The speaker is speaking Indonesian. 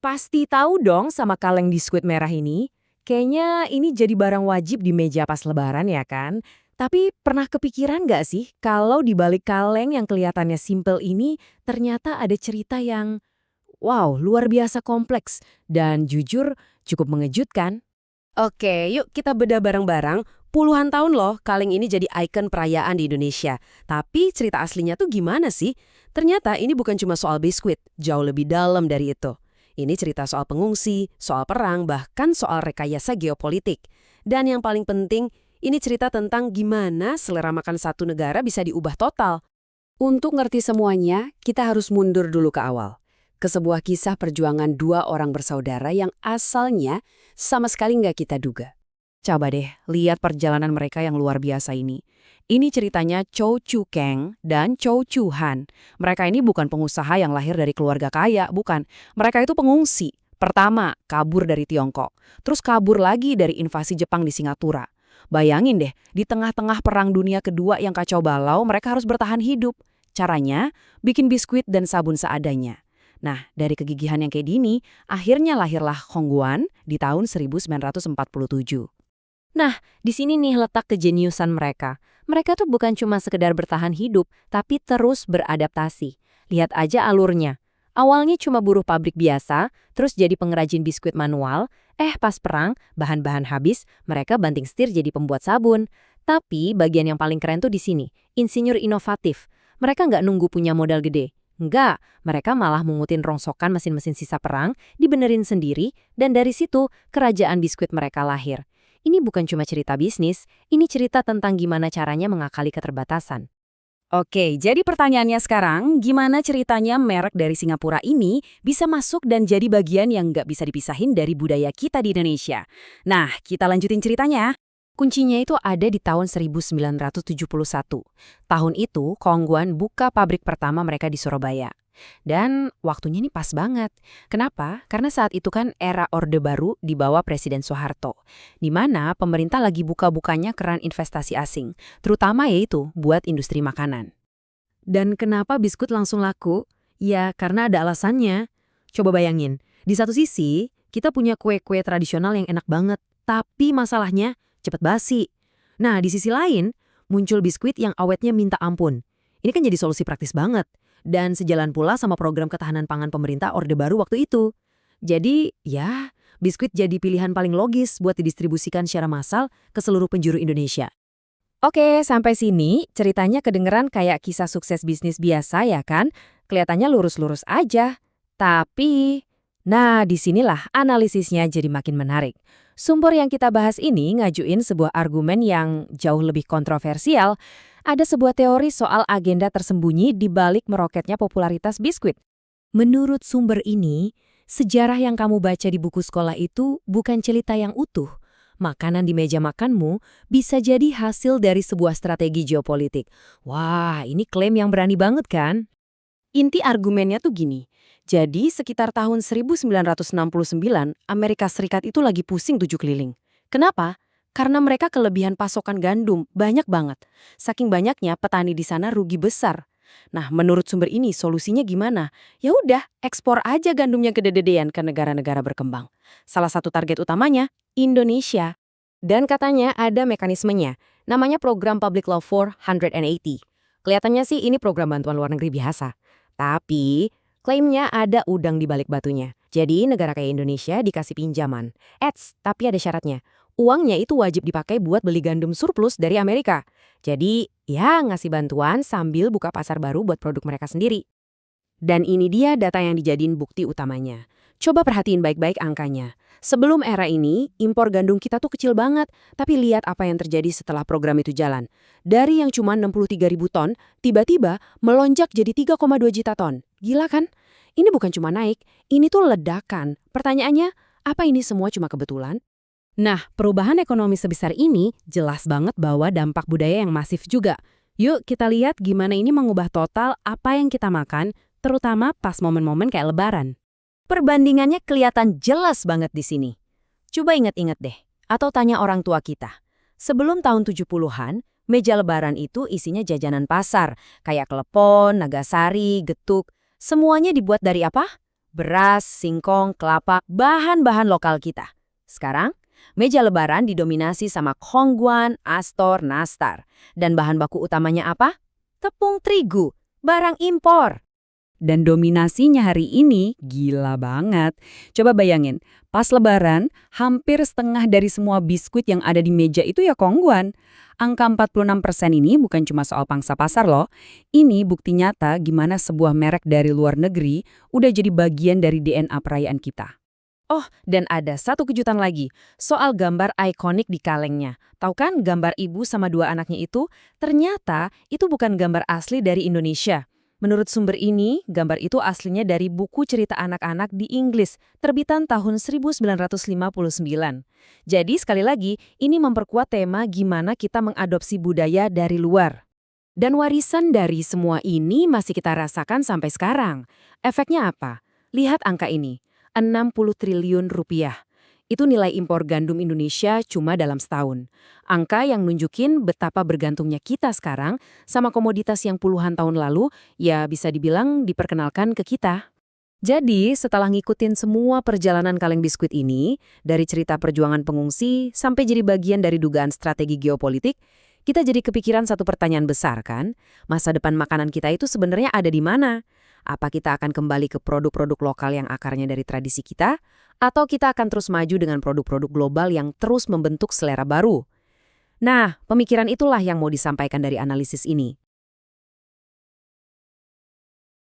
Pasti tahu dong sama kaleng biskuit merah ini. Kayaknya ini jadi barang wajib di meja pas lebaran ya kan? Tapi pernah kepikiran nggak sih kalau di balik kaleng yang kelihatannya simpel ini ternyata ada cerita yang wow, luar biasa kompleks dan jujur cukup mengejutkan? Oke, yuk kita bedah bareng-bareng. Puluhan tahun loh kaleng ini jadi ikon perayaan di Indonesia. Tapi cerita aslinya tuh gimana sih? Ternyata ini bukan cuma soal biskuit, jauh lebih dalam dari itu. Ini cerita soal pengungsi, soal perang, bahkan soal rekayasa geopolitik. Dan yang paling penting, ini cerita tentang gimana selera makan satu negara bisa diubah total. Untuk ngerti semuanya, kita harus mundur dulu ke awal. Ke sebuah kisah perjuangan dua orang bersaudara yang asalnya sama sekali nggak kita duga. Coba deh, lihat perjalanan mereka yang luar biasa ini. Ini ceritanya Chow Chu Kang dan Chow Chu Han. Mereka ini bukan pengusaha yang lahir dari keluarga kaya, bukan. Mereka itu pengungsi. Pertama, kabur dari Tiongkok. Terus kabur lagi dari invasi Jepang di Singapura. Bayangin deh, di tengah-tengah Perang Dunia Kedua yang kacau balau, mereka harus bertahan hidup. Caranya, bikin biskuit dan sabun seadanya. Nah, dari kegigihan yang kayak gini, akhirnya lahirlah Hongguan di tahun 1947. Nah, di sini nih letak kejeniusan mereka. Mereka tuh bukan cuma sekedar bertahan hidup, tapi terus beradaptasi. Lihat aja alurnya. Awalnya cuma buruh pabrik biasa, terus jadi pengrajin biskuit manual. Pas perang, bahan-bahan habis, mereka banting setir jadi pembuat sabun. Tapi bagian yang paling keren tuh di sini, insinyur inovatif. Mereka nggak nunggu punya modal gede. Enggak, mereka malah mengutin rongsokan mesin-mesin sisa perang, dibenerin sendiri, dan dari situ kerajaan biskuit mereka lahir. Ini bukan cuma cerita bisnis, ini cerita tentang gimana caranya mengakali keterbatasan. Oke, jadi pertanyaannya sekarang, gimana ceritanya merek dari Singapura ini bisa masuk dan jadi bagian yang nggak bisa dipisahin dari budaya kita di Indonesia? Nah, kita lanjutin ceritanya. Kuncinya itu ada di tahun 1971. Tahun itu, Kongguan buka pabrik pertama mereka di Surabaya. Dan waktunya ini pas banget. Kenapa? Karena saat itu kan era Orde Baru di bawah Presiden Soeharto, di mana pemerintah lagi buka-bukanya keran investasi asing, terutama yaitu buat industri makanan. Dan kenapa biskuit langsung laku? Ya, karena ada alasannya. Coba bayangin, di satu sisi, kita punya kue-kue tradisional yang enak banget, tapi masalahnya cepat basi. Nah, di sisi lain, muncul biskuit yang awetnya minta ampun. Ini kan jadi solusi praktis banget. Dan sejalan pula sama program ketahanan pangan pemerintah Orde Baru waktu itu. Jadi, ya, biskuit jadi pilihan paling logis buat didistribusikan secara massal ke seluruh penjuru Indonesia. Oke, sampai sini ceritanya kedengeran kayak kisah sukses bisnis biasa ya kan? Kelihatannya lurus-lurus aja. Tapi, nah disinilah analisisnya jadi makin menarik. Sumber yang kita bahas ini ngajuin sebuah argumen yang jauh lebih kontroversial. Ada sebuah teori soal agenda tersembunyi di balik meroketnya popularitas biskuit. Menurut sumber ini, sejarah yang kamu baca di buku sekolah itu bukan cerita yang utuh. Makanan di meja makanmu bisa jadi hasil dari sebuah strategi geopolitik. Wah, ini klaim yang berani banget kan? Inti argumennya tuh gini. Jadi sekitar tahun 1969, Amerika Serikat itu lagi pusing tujuh keliling. Kenapa? Karena mereka kelebihan pasokan gandum, banyak banget. Saking banyaknya petani di sana rugi besar. Nah, menurut sumber ini solusinya gimana? Ya udah, ekspor aja gandumnya gede-gedean ke negara-negara berkembang. Salah satu target utamanya, Indonesia. Dan katanya ada mekanismenya, namanya Program Public Law 480. Kelihatannya sih ini program bantuan luar negeri biasa. Tapi, klaimnya ada udang di balik batunya. Jadi negara kayak Indonesia dikasih pinjaman. Tapi ada syaratnya. Uangnya itu wajib dipakai buat beli gandum surplus dari Amerika. Jadi, ya ngasih bantuan sambil buka pasar baru buat produk mereka sendiri. Dan ini dia data yang dijadiin bukti utamanya. Coba perhatiin baik-baik angkanya. Sebelum era ini, impor gandum kita tuh kecil banget. Tapi lihat apa yang terjadi setelah program itu jalan. Dari yang cuma 63.000 ton, tiba-tiba melonjak jadi 3,2 juta ton. Gila kan? Ini bukan cuma naik, ini tuh ledakan. Pertanyaannya, apa ini semua cuma kebetulan? Nah, perubahan ekonomi sebesar ini jelas banget bawa dampak budaya yang masif juga. Yuk kita lihat gimana ini mengubah total apa yang kita makan, terutama pas momen-momen kayak Lebaran. Perbandingannya kelihatan jelas banget di sini. Coba ingat-ingat deh, atau tanya orang tua kita. Sebelum tahun 70-an, meja Lebaran itu isinya jajanan pasar, kayak klepon, nagasari, getuk. Semuanya dibuat dari apa? beras, singkong, kelapa, bahan-bahan lokal kita. Sekarang, meja lebaran didominasi sama khongguan, astor, nastar. Dan bahan baku utamanya apa? Tepung terigu, barang impor. Dan dominasinya hari ini gila banget. Coba bayangin, pas lebaran, hampir setengah dari semua biskuit yang ada di meja itu ya khongguan. Angka 46% ini bukan cuma soal pangsa pasar loh. Ini bukti nyata gimana sebuah merek dari luar negeri udah jadi bagian dari DNA perayaan kita. Oh, dan ada satu kejutan lagi, soal gambar ikonik di kalengnya. Tahu kan gambar ibu sama dua anaknya itu? Ternyata itu bukan gambar asli dari Indonesia. Menurut sumber ini, gambar itu aslinya dari buku cerita anak-anak di Inggris, terbitan tahun 1959. Jadi sekali lagi, ini memperkuat tema gimana kita mengadopsi budaya dari luar. Dan warisan dari semua ini masih kita rasakan sampai sekarang. Efeknya apa? Lihat angka ini, 60 triliun rupiah. Itu nilai impor gandum Indonesia cuma dalam setahun. Angka yang nunjukin betapa bergantungnya kita sekarang sama komoditas yang puluhan tahun lalu ya bisa dibilang diperkenalkan ke kita. Jadi, setelah ngikutin semua perjalanan kaleng biskuit ini, dari cerita perjuangan pengungsi sampai jadi bagian dari dugaan strategi geopolitik, kita jadi kepikiran satu pertanyaan besar kan? Masa depan makanan kita itu sebenarnya ada di mana? Apa kita akan kembali ke produk-produk lokal yang akarnya dari tradisi kita? Atau kita akan terus maju dengan produk-produk global yang terus membentuk selera baru? Nah, pemikiran itulah yang mau disampaikan dari analisis ini.